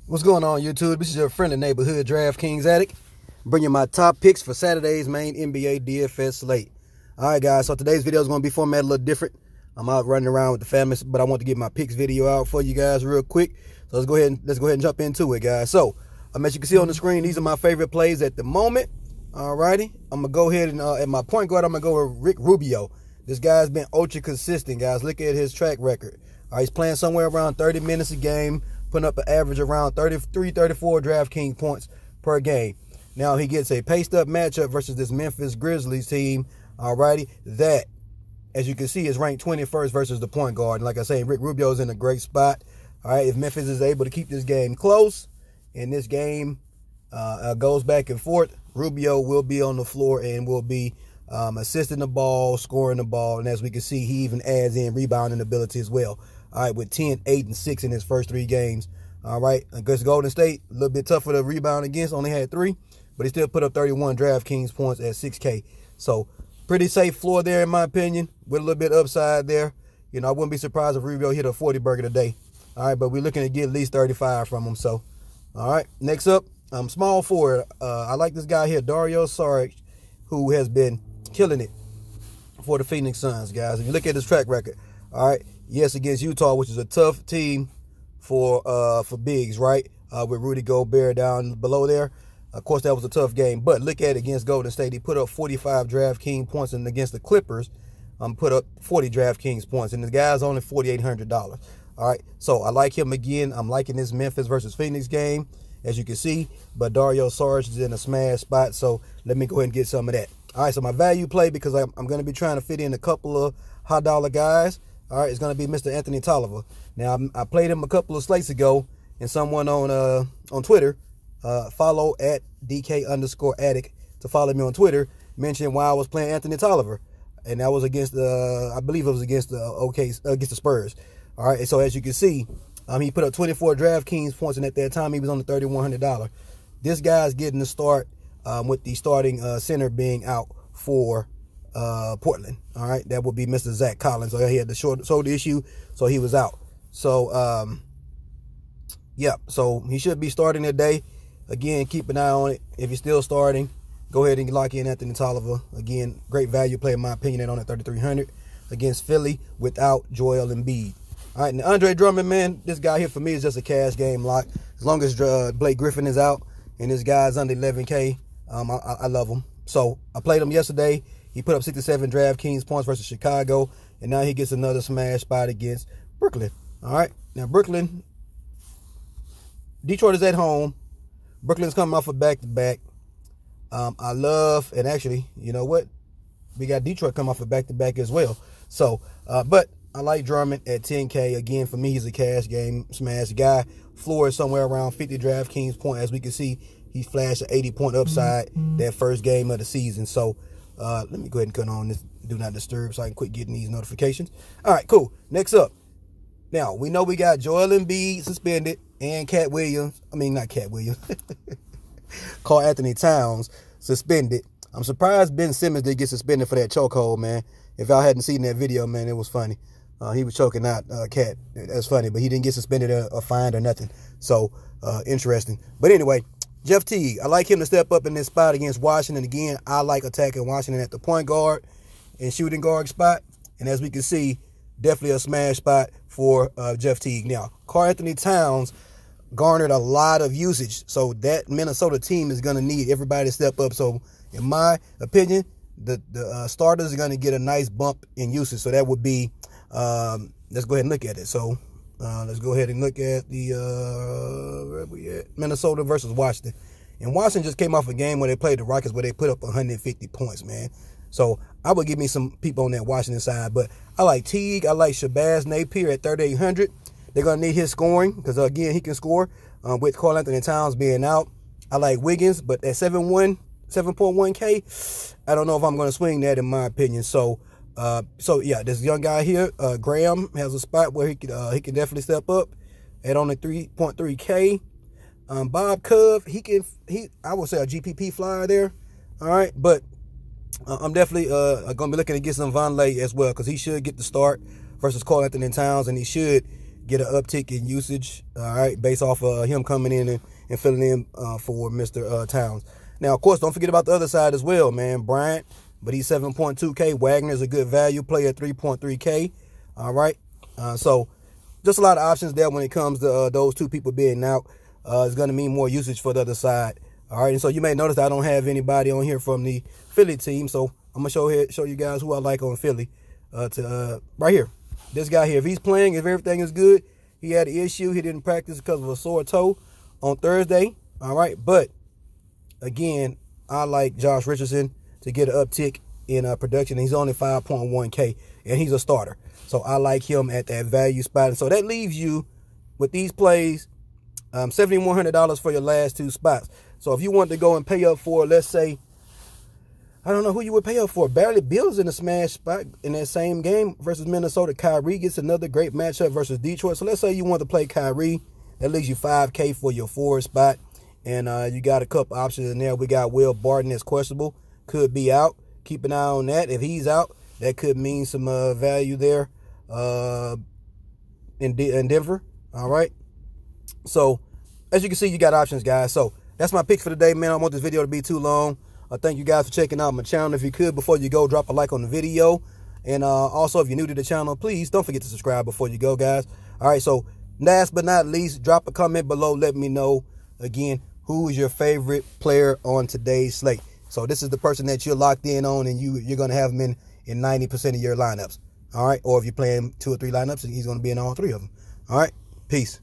What's going on, YouTube? This is your friendly neighborhood DraftKings addict, bringing my top picks for Saturday's main NBA DFS slate. All right, guys, so today's video is going to be formatted a little different. I'm out running around with the family, but I want to get my picks video out for you guys real quick. So let's go ahead and jump into it, guys. So, as you can see on the screen, these are my favorite plays at the moment. All righty, I'm going to go ahead and at my point guard, I'm going to go with Rubio. This guy's been ultra consistent, guys. Look at his track record. All right, he's playing somewhere around 30 minutes a game, putting up an average around 33, 34 DraftKings points per game. Now, he gets a paced-up matchup versus this Memphis Grizzlies team, all righty, that, as you can see, is ranked 21st versus the point guard. And like I say, Rick Rubio's in a great spot. All right, if Memphis is able to keep this game close and this game goes back and forth, Rubio will be on the floor and will be assisting the ball, scoring the ball. And as we can see, he even adds in rebounding ability as well. All right, with 10, 8, and 6 in his first 3 games. All right, against Golden State, a little bit tougher to rebound against, only had 3, but he still put up 31 DraftKings points at 6K. So, pretty safe floor there, in my opinion, with a little bit upside there. You know, I wouldn't be surprised if Rubio hit a 40 burger today. All right, but we're looking to get at least 35 from him. So, all right, next up, small forward. I like this guy here, Dario Saric, who has been killing it for the Phoenix Suns, guys. If you look at his track record, all right, yes, against Utah, which is a tough team for bigs, right? With Rudy Gobert down below there. Of course, that was a tough game. But look at it against Golden State. He put up 45 DraftKings points, and against the Clippers, put up 40 DraftKings points. And the guy's only $4,800. All right, so I like him again. I'm liking this Memphis versus Phoenix game, as you can see. But Dario Saric is in a smash spot, so let me go ahead and get some of that. All right, so my value play, because I'm going to be trying to fit in a couple of high-dollar guys. All right, it's going to be Mr. Anthony Tolliver. Now, I played him a couple of slates ago, and someone on Twitter, follow at DK_addict to follow me on Twitter, mentioned why I was playing Anthony Tolliver, and that was against I believe it was against the Spurs. All right, and so as you can see, he put up 24 DraftKings points, and at that time he was on the $3,100. This guy's getting the start with the starting center being out for Portland. All right, that would be Mr. Zach Collins. So he had the shoulder issue, so he was out. So yeah, so he should be starting today. Again, keep an eye on it. If he's still starting, go ahead and lock in Anthony Tolliver. Again, great value play in my opinion on at 3,300 against Philly without Joel Embiid. All right, and Andre Drummond, man, this guy here for me is just a cash game lock. As long as Blake Griffin is out and this guy's under 11K, I love him. So I played him yesterday. He put up 67 DraftKings points versus Chicago, and now he gets another smash spot against Brooklyn. All right, now Brooklyn, Detroit is at home. Brooklyn's coming off a back-to-back. I love, and actually, you know what? We got Detroit come off a back-to-back as well. So, but I like Drummond at 10K. Again, for me, he's a cash game smash guy. Floor is somewhere around 50 DraftKings points. As we can see, he flashed an 80-point upside that first game of the season. So, let me go ahead and cut on this do not disturb so I can quit getting these notifications. All right, cool. Next up. Now, we know we got Joel Embiid suspended and Cat Williams. I mean, not Cat Williams. Karl Anthony Towns suspended. I'm surprised Ben Simmons did get suspended for that chokehold, man. If y'all hadn't seen that video, man, it was funny. He was choking out Cat. That's funny, but he didn't get suspended or fined or nothing. So, interesting. But anyway, Jeff Teague, I like him to step up in this spot against Washington. Again, I like attacking Washington at the point guard and shooting guard spot. And as we can see, definitely a smash spot for Jeff Teague. Now, Karl Anthony Towns garnered a lot of usage. So that Minnesota team is going to need everybody to step up. So in my opinion, the starters are going to get a nice bump in usage. So that would be, let's go ahead and look at it. So let's go ahead and look at the where we at? Minnesota versus Washington. And Washington just came off a game where they played the Rockets where they put up 150 points, man. So I would give me some people on that Washington side. But I like Teague. I like Shabazz Napier at 3,800. They're going to need his scoring because, again, he can score with Karl Anthony Towns being out. I like Wiggins, but at 7.1K, I don't know if I'm going to swing that in my opinion. So yeah, this young guy here, Graham, has a spot where he can definitely step up at only 3.3K. Bob Cove, I would say a GPP flyer there. All right, but I'm definitely going to be looking to get some Vonleh as well because he should get the start versus Karl Anthony Towns, and he should get an uptick in usage, all right, based off of him coming in and filling in for Mr. Towns. Now, of course, don't forget about the other side as well, man. Bryant, but he's 7.2K. Wagner's a good value play at 3.3K, all right. So just a lot of options there when it comes to those two people being out. It's going to mean more usage for the other side. All right, and so you may notice I don't have anybody on here from the Philly team, so I'm going to show you guys who I like on Philly. Right here, this guy here. If he's playing, if everything is good, he had an issue. He didn't practice because of a sore toe on Thursday. All right, but again, I like Josh Richardson to get an uptick in production. He's only 5.1K, and he's a starter. So I like him at that value spot. And so that leaves you with these plays, $7,100 for your last two spots. So if you want to go and pay up for, let's say, I don't know who you would pay up for. Barely Bill's in a smash spot in that same game versus Minnesota. Kyrie gets another great matchup versus Detroit. So let's say you want to play Kyrie. That leaves you $5K for your forward spot. And you got a couple options in there. We got Will Barton that's questionable. Could be out. Keep an eye on that. If he's out, that could mean some value there in Denver. All right. So as you can see, you got options, guys. So that's my picks for today, man. I don't want this video to be too long. Thank you guys for checking out my channel. If you could, before you go, drop a like on the video. And also, if you're new to the channel, please don't forget to subscribe before you go, guys. All right, so last but not least, drop a comment below. Let me know, again, who is your favorite player on today's slate. So this is the person that you're locked in on, and you're going to have him in 90% of your lineups. All right, or if you're playing 2 or 3 lineups, he's going to be in all 3 of them. All right, peace.